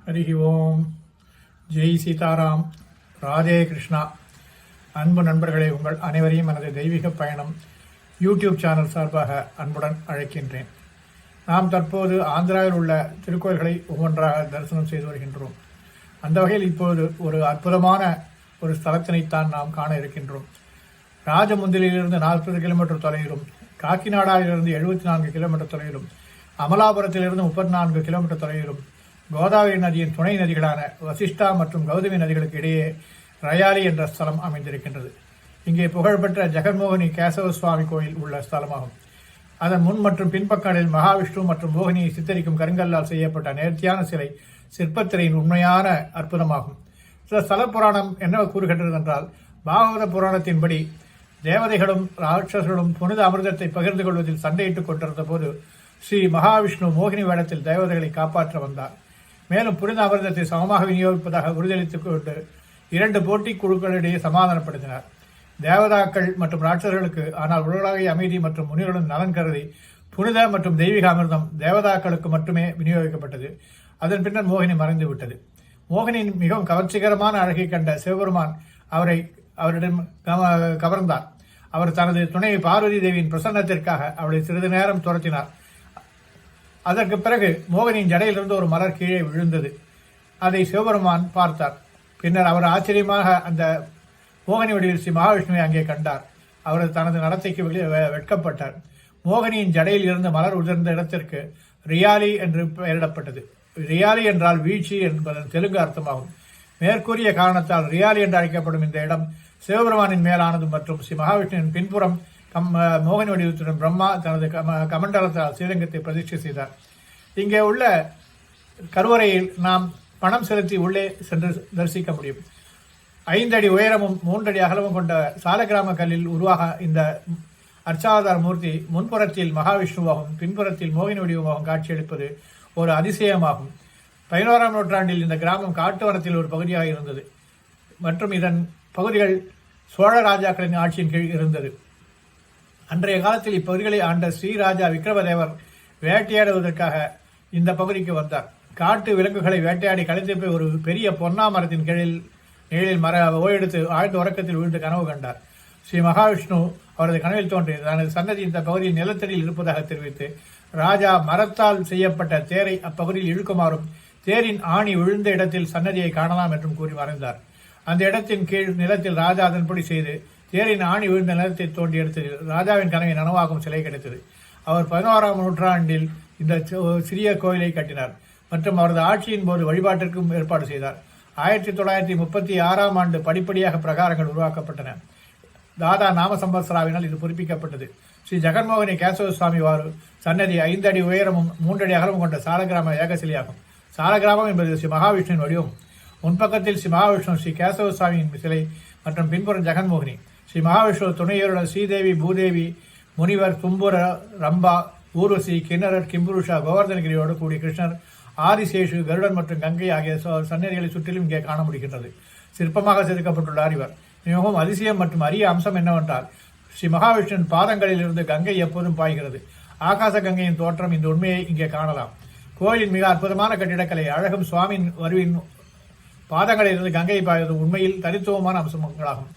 ஹரி ஓம். ஜெய் சீதாராம். ராதே கிருஷ்ணா. அன்பு நண்பர்களே, உங்கள் அனைவரையும் எனது தெய்வீக பயணம் யூடியூப் சேனல் சார்பாக அன்புடன் அழைக்கின்றேன். நாம் தற்போது ஆந்திராவில் உள்ள திருக்கோயில்களை ஒவ்வொன்றாக தரிசனம் செய்து வருகின்றோம். அந்த வகையில் இப்போது ஒரு அற்புதமான ஒரு ஸ்தலத்தினைத்தான் நாம் காண இருக்கின்றோம். ராஜமுந்திரியிலிருந்து 40 கிலோமீட்டர் தொலைவிலும், காக்கிநாடாவிலிருந்து 74 கிலோமீட்டர் தொலைவிலும், அமலாபுரத்திலிருந்து 34 கிலோமீட்டர் தொலைவிலும், கோதாவரி நதியின் துணை நதிகளான வசிஷ்டா மற்றும் கௌதமி நதிகளுக்கு இடையே ரயாலி என்ற ஸ்தலம் அமைந்திருக்கின்றது. இங்கே புகழ்பெற்ற ஜெகன்மோகினி கேசவ சுவாமி கோயில் உள்ள ஸ்தலமாகும். அதன் முன் மற்றும் பின்பக்கங்களில் மகாவிஷ்ணு மற்றும் மோகினியை சித்தரிக்கும் கருங்கல்லால் செய்யப்பட்ட நேர்த்தியான சிலை சிற்பத்திரையின் உண்மையான அற்புதமாகும். சில ஸ்தல புராணம் என்ன கூறுகின்றது என்றால், பாகவத புராணத்தின்படி தேவதைகளும் ராட்சசர்களும் புனித அமிர்தத்தை பகிர்ந்து கொள்வதில் சண்டையிட்டுக் கொண்டிருந்த போது ஸ்ரீ மகாவிஷ்ணு மோகினி வேடத்தில் தேவதைகளை காப்பாற்ற வந்தார். மேலும் புனித அமிர்தத்தை சமமாக விநியோகிப்பதாக உறுதியளித்துக் கொண்டு 2 போட்டி குழுக்களிடையே சமாதானப்படுத்தினார். தேவதாக்கள் மற்றும் ராட்சசர்களுக்கு ஆனால் உலகளாவிய அமைதி மற்றும் முனிவர்களுடன் நலன் கருதி புனித மற்றும் தெய்வீக அமிர்தம் தேவதாக்களுக்கு மட்டுமே விநியோகிக்கப்பட்டது. அதன் பின்னர் மோகினி மறைந்து விட்டது. மோகினியின் மிகவும் கவர்ச்சிகரமான அழகை கண்ட சிவபெருமான் அவரிடம் கவர்ந்தார். அவர் தனது துணை பார்வதி தேவியின் பிரசன்னத்திற்காக அவளை சிறிது நேரம் துரத்தினார். அதற்கு பிறகு மோகினியின் ஜடையிலிருந்து ஒரு மலர் கீழே விழுந்தது. அதை சிவபெருமான் பார்த்தார். பின்னர் அவர் ஆச்சரியமாக அந்த மோகினி வடிவில் ஸ்ரீ மகாவிஷ்ணுவை அங்கே கண்டார். அவர் தனது நடத்தைக்கு வெட்கப்பட்டார். மோகினியின் ஜடையில் இருந்து மலர் உதிர்ந்த இடத்திற்கு ரியாலி என்று பெயரிடப்பட்டது. ரியாலி என்றால் வீழ்ச்சி என்பதன் தெலுங்கு அர்த்தமாகும். மேற்கூறிய காரணத்தால் ரியாலி என்று அழைக்கப்படும் இந்த இடம் சிவபெருமானின் மேலானது மற்றும் ஸ்ரீ மகாவிஷ்ணுவின் பின்புறம் மோகினி வடிவத்துடன் பிரம்மா தனது கமண்டலத்தால் ஸ்ரீரங்கத்தை பிரதிஷ்டை செய்தார். இங்கே உள்ள கருவறையில் நாம் பணம் செலுத்தி உள்ளே சென்று தரிசிக்க முடியும். 5 அடி உயரமும் 3 அடி அகலமும் கொண்ட சாலக்கிராம கல்லில் உருவாக இந்த அர்ச்சாவதார மூர்த்தி முன்புறத்தில் மகாவிஷ்ணுவாகவும் பின்புறத்தில் மோகினி வடிவமாகவும் காட்சியளிப்பது ஒரு அதிசயமாகும். 11ஆம் நூற்றாண்டில் இந்த கிராமம் காட்டுவனத்தில் ஒரு பகுதியாக இருந்தது மற்றும் இதன் பகுதிகள் சோழ ராஜாக்களின் ஆட்சியின் கீழ் இருந்தது. அன்றைய காலத்தில் இப்பகுதிகளை ஆண்ட ஸ்ரீராஜா விக்ரமதேவர் வேட்டையாடுவதற்காக இந்த பகுதிக்கு வந்தார். காட்டு விலங்குகளை வேட்டையாடி கலைத்து போய் ஒரு பெரிய பொன்னா மரத்தின் நிழலில் ஓய்வெடுத்து ஆழ்ந்த உறக்கத்தில் வீழ்ந்து கனவு கண்டார். ஸ்ரீ மகாவிஷ்ணு அவரது கனவில் தோன்றி தனது சன்னதி இந்த பகுதியில் நிலத்தடியில் இருப்பதாக தெரிவித்து ராஜா மரத்தால் செய்யப்பட்ட தேரை அப்பகுதியில் இழுக்குமாறும் தேரின் ஆணி விழுந்த இடத்தில் சன்னதியை காணலாம் என்றும் கூறி மறைந்தார். அந்த இடத்தின் கீழ் நிலத்தில் ராஜா அதன்படி செய்து தேரின் ஆணி விழுந்த நிலத்தை தோண்டி எடுத்தது ராஜாவின் கனவை நனவாகும் சிலை கிடைத்தது. அவர் 11ஆம் நூற்றாண்டில் இந்த சிறிய கோயிலை கட்டினார் மற்றும் அவரது ஆட்சியின் போது வழிபாட்டிற்கும் ஏற்பாடு செய்தார். 1936ஆம் ஆண்டு படிப்படியாக பிரகாரங்கள் உருவாக்கப்பட்டன. தாதா நாம சம்பத்சராவினால் இது புதுப்பிக்கப்பட்டது. ஸ்ரீ ஜெகன்மோகினி கேசவ சுவாமி வாரு சன்னதி 5 அடி உயரமும் 3 அடி அகலமும் கொண்ட சாலகிராம ஏகசிலையாகும். சாலகிராமம் என்பது ஸ்ரீ மகாவிஷ்ணுவின் வடிவம். முன்பக்கத்தில் ஸ்ரீ மகாவிஷ்ணு, ஸ்ரீ கேசவ சுவாமியின் சிலை மற்றும் பின்புறம் ஜெகன்மோகினி. ஸ்ரீ மகாவிஷ்ணு துணையோருடன் ஸ்ரீதேவி, பூதேவி, முனிவர், தும்புர, ரம்பா, ஊர்வசி, கிண்ணரர், கிம்புருஷா, கோவர்தனகிரியோடு கூடிய கிருஷ்ணர், ஆதிசேஷு, கருடன் மற்றும் கங்கை ஆகிய சன்னதிகளை சுற்றிலும் இங்கே காண முடிகின்றது. சிற்பமாக செதுக்கப்பட்டுள்ளார் இவர். மிகவும் அதிசயம் மற்றும் அரிய அம்சம் என்னவென்றால், ஸ்ரீ மகாவிஷ்ணுவின் பாதங்களில் இருந்து கங்கை எப்போதும் பாய்கிறது. ஆகாச கங்கையின் தோற்றம் இந்த உண்மையை இங்கே காணலாம். கோயிலின் மிக அற்புதமான கட்டிடக்கலை அழகும் சுவாமியின் வருவின் பாதங்களில் இருந்து கங்கை பாய்வது உண்மையில் தனித்துவமான அம்சங்களாகும்.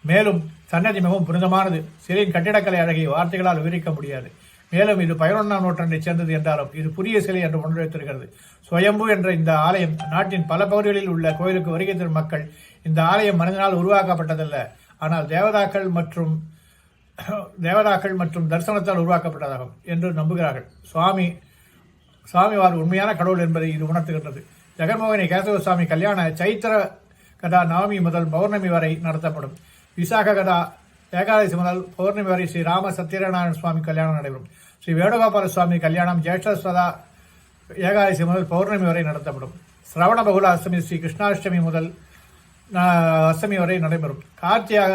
மேலும் சன்னதி மிகவும் புனிதமானது. சிலையின் கட்டிடக்கலை அழகை வார்த்தைகளால் விவரிக்க முடியாது. மேலும் இது 11ஆம் நூற்றாண்டைச் சேர்ந்தது என்றாலும் இது புதிய சிலை என்று முன்வைத்திருக்கிறது. சுயம்பு என்ற இந்த ஆலயம் நாட்டின் பல பகுதிகளில் உள்ள கோயிலுக்கு வருகை தரும் மக்கள் இந்த ஆலயம் மனிதனால் உருவாக்கப்பட்டதல்ல, ஆனால் தேவதாக்கள் மற்றும் தரிசனத்தால் உருவாக்கப்பட்டதாகும் என்று நம்புகிறார்கள். சுவாமிவார் உண்மையான கடவுள் என்பதை இது உணர்த்துகின்றது. ஜெகன்மோகினி கேசவ சுவாமி கல்யாண சைத்திர கதா நவமி முதல் பௌர்ணமி வரை நடத்தப்படும். விசாக கதா ஏகாதசி முதல் பௌர்ணமி வரை ஸ்ரீ ராம சத்யநாராயண சுவாமி கல்யாணம் நடைபெறும். ஸ்ரீ வேணுகோபால சுவாமி கல்யாணம் ஜேஷ்டா ஏகாதசி முதல் பௌர்ணமி வரை நடத்தப்படும். சிரவண பகுல அஷ்டமி ஸ்ரீ கிருஷ்ணாஷ்டமி முதல் அஷ்டமி வரை நடைபெறும். கார்த்தியாக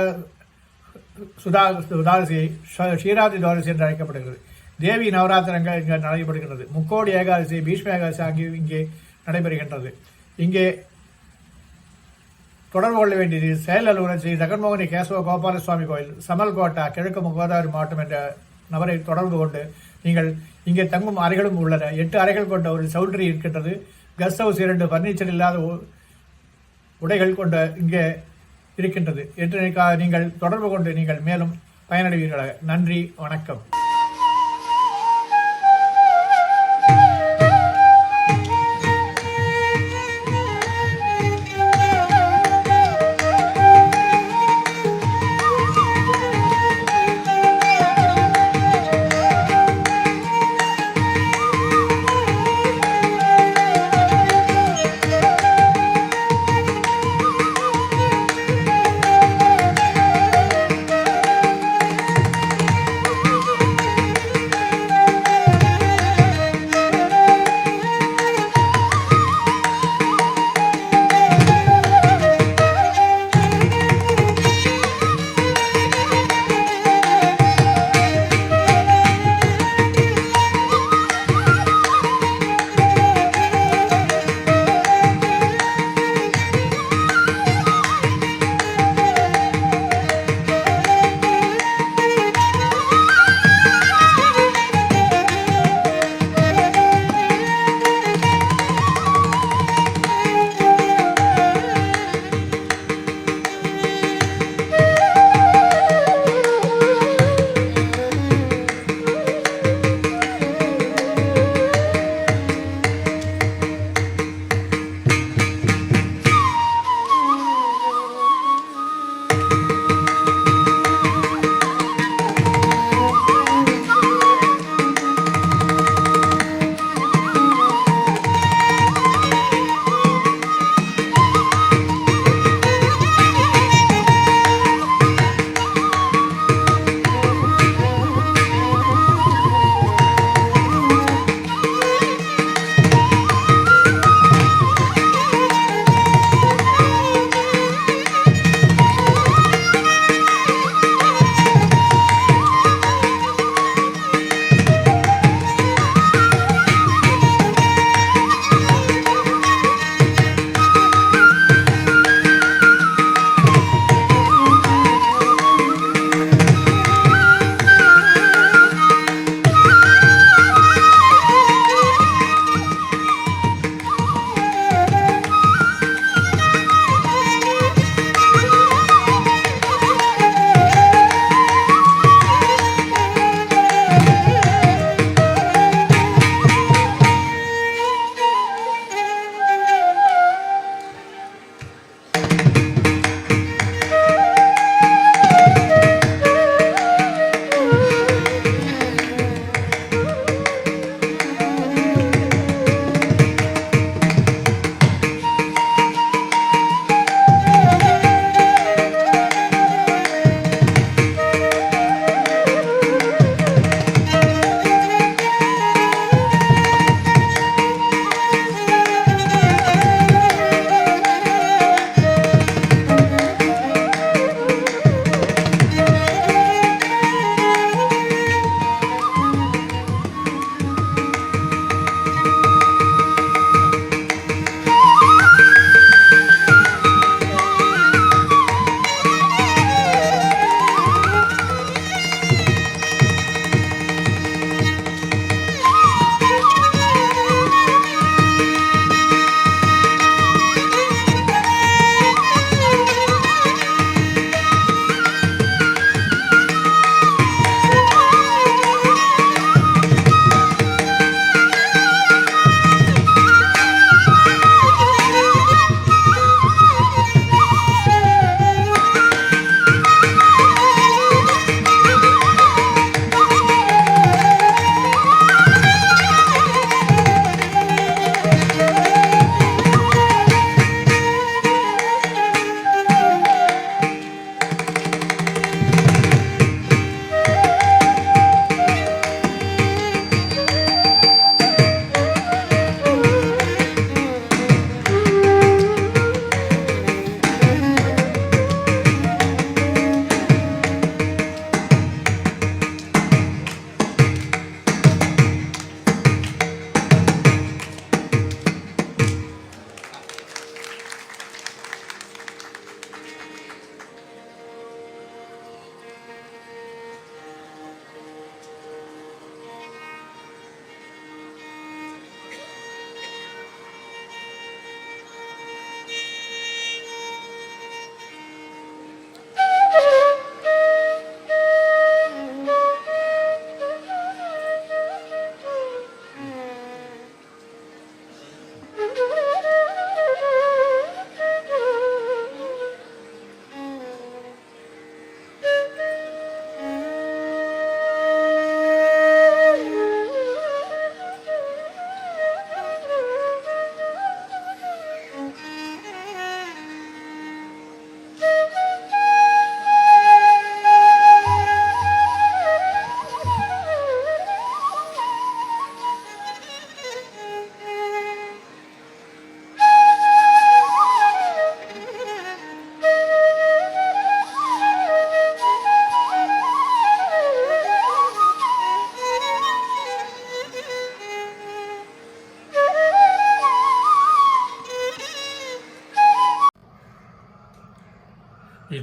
துவாதசி ஷீராதி துவாதசி என்று அழைக்கப்படுகிறது. தேவி நவராத்திரங்கள் இங்கே நடைபெறுகிறது. முக்கோடி ஏகாதசி, பீஷ்ம ஏகாதசி ஆகிய இங்கே நடைபெறுகின்றது. இங்கே தொடர்பு கொள்ள வேண்டியது செயல் அலுவலர் ஸ்ரீ ஜெகன்மோகினி கேசவ கோபால சுவாமி கோயில், சமல்கோட்டா, கிழக்கு கோதாவரி மாவட்டம் என்ற நபரை தொடர்பு கொண்டு நீங்கள் இங்கே தங்கும் அறைகளும் உள்ளன. 8 அறைகள் கொண்ட ஒரு சவுல்ட்ரி இருக்கின்றது. கெஸ்ட் ஹவுஸ் 2 ஃபர்னிச்சர் இல்லாத உடைகள் கொண்ட இங்கே இருக்கின்றது என்று நீங்கள் தொடர்பு கொண்டு நீங்கள் மேலும் பயனடைவீர்களாக. நன்றி, வணக்கம்.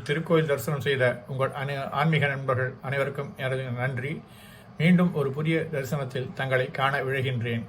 திருக்கோயில் தரிசனம் செய்த உங்கள் ஆன்மீக நண்பர்கள் அனைவருக்கும் எனது நன்றி. மீண்டும் ஒரு புதிய தரிசனத்தில் தங்களை காண விழைகின்றேன்.